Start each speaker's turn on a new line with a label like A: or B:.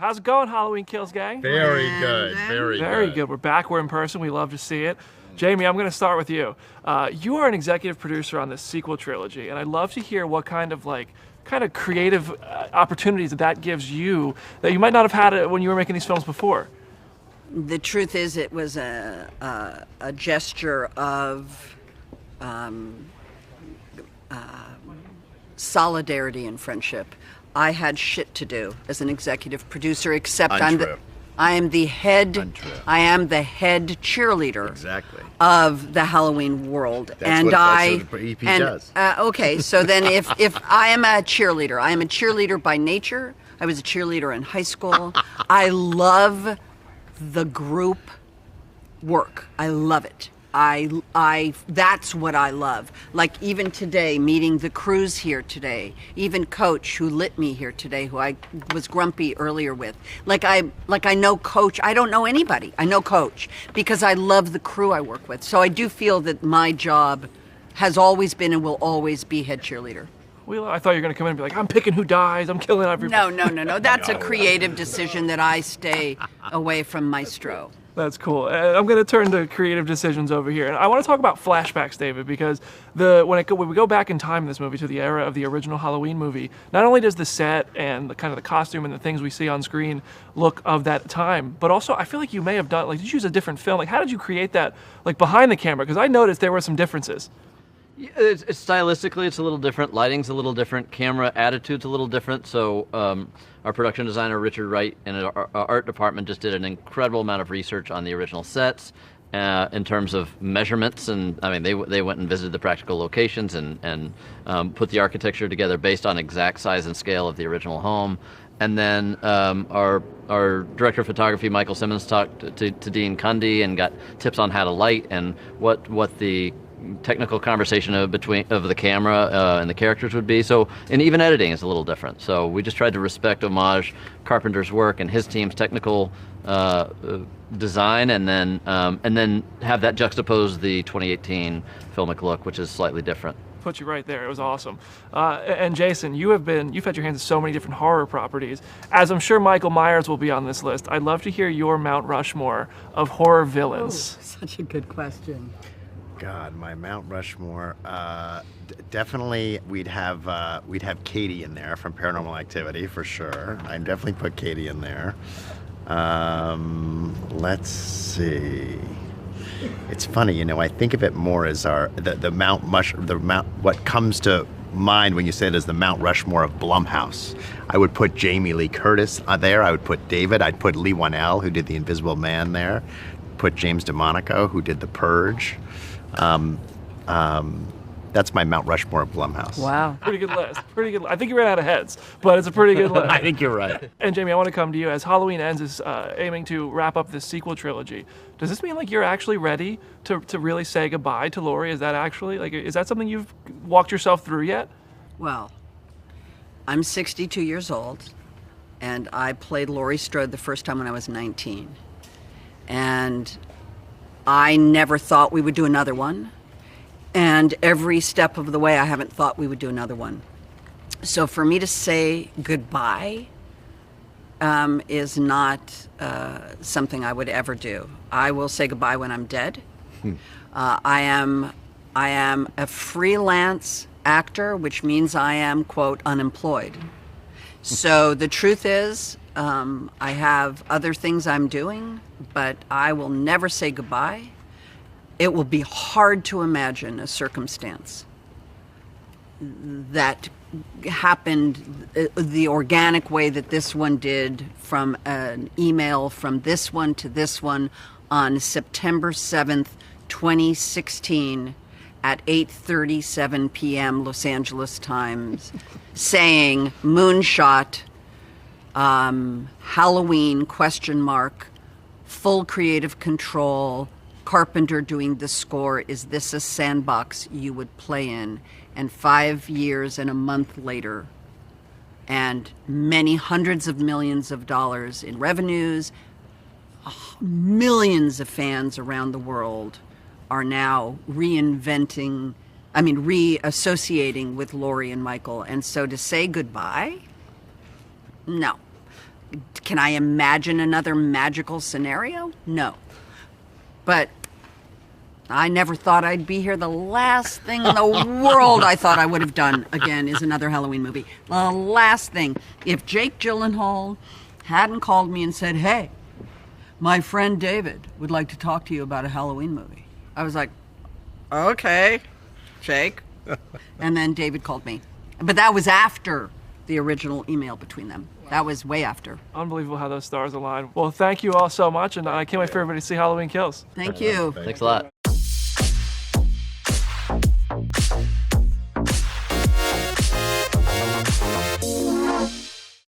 A: How's it going, Halloween Kills gang?
B: Very good.
A: Very good. We're back. We're in person. We love to see it. Jamie, I'm going to start with you. You are an executive producer on this sequel trilogy, and I'd love to hear what kind of creative opportunities that gives you that you might not have had when you were making these films before.
C: The truth is, it was a gesture of solidarity and friendship. I had shit to do as an executive producer, except I am the head.
B: Untrue.
C: I am the head cheerleader.
B: Exactly.
C: Of the Halloween world.
B: That's what EP does.
C: Okay, so then if I am a cheerleader by nature. I was a cheerleader in high school. I love the group work. I love it. That's what I love. Like even today, meeting the crews here today, even Coach who lit me here today, who I was grumpy earlier with. Like I know Coach. I don't know anybody. I know Coach because I love the crew I work with. So I do feel that my job has always been and will always be head cheerleader.
A: Well, I thought you were going to come in and be like, I'm picking who dies, I'm killing everybody.
C: No. That's a creative decision that I stay away from Maestro.
A: That's cool. I'm going to turn to creative decisions over here. And I want to talk about flashbacks, David, because when we go back in time in this movie to the era of the original Halloween movie, not only does the set and the costume and the things we see on screen look of that time, but also I feel like you may have did you use a different film? How did you create that behind the camera? Because I noticed there were some differences.
D: It's stylistically, it's a little different. Lighting's a little different. Camera attitude's a little different. So our production designer, Richard Wright, and our art department just did an incredible amount of research on the original sets in terms of measurements. And I mean, they went and visited the practical locations and put the architecture together based on exact size and scale of the original home. And then our director of photography, Michael Simmons, talked to Dean Cundy and got tips on how to light and what the technical conversation of the camera and the characters would be. So, and even editing is a little different. So we just tried to homage Carpenter's work and his team's technical design, and then have that juxtapose the 2018 filmic look, which is slightly different.
A: Put you right there. It was awesome. And Jason, you've had your hands in so many different horror properties. As I'm sure Michael Myers will be on this list, I'd love to hear your Mount Rushmore of horror villains.
E: Oh, such a good question.
B: God, my Mount Rushmore. Definitely, we'd have Katie in there from Paranormal Activity for sure. I'd definitely put Katie in there. Let's see. It's funny, I think of it more as what comes to mind when you say it as the Mount Rushmore of Blumhouse. I would put Jamie Lee Curtis there. I would put David. I'd put Lee Wanell, who did The Invisible Man there. Put James DeMonaco, who did The Purge. That's my Mount Rushmore of Blumhouse.
C: Wow.
A: Pretty good list. I think you ran out of heads, but it's a pretty good list.
B: I think you're right.
A: And Jamie, I want to come to you. As Halloween Ends is aiming to wrap up this sequel trilogy, does this mean you're actually ready to really say goodbye to Laurie? Is that actually, is that something you've walked yourself through yet?
C: Well, I'm 62 years old, and I played Laurie Strode the first time when I was 19. And I never thought we would do another one. And every step of the way, I haven't thought we would do another one. So for me to say goodbye is not something I would ever do. I will say goodbye when I'm dead. I am a freelance actor, which means I am, quote, unemployed. So the truth is, I have other things I'm doing, but I will never say goodbye. It will be hard to imagine a circumstance that happened the organic way that this one did, from an email from this one to this one on September 7th, 2016 at 8:37 p.m. Los Angeles times, saying moonshot, Halloween, ? Full creative control, Carpenter doing the score. Is this a sandbox you would play in? And 5 years and a month later, and many hundreds of millions of dollars in revenues, millions of fans around the world are now reassociating with Laurie and Michael. And so to say goodbye, no. Can I imagine another magical scenario? No. But I never thought I'd be here. The last thing in the world I thought I would have done again is another Halloween movie. The last thing. If Jake Gyllenhaal hadn't called me and said, hey, my friend David would like to talk to you about a Halloween movie, I was like, okay, Jake. And then David called me. But that was after the original email between them. That was way after.
A: Unbelievable how those stars align. Well, thank you all so much, and I can't wait for everybody to see Halloween Kills.
C: Thank you.
D: Thanks a lot.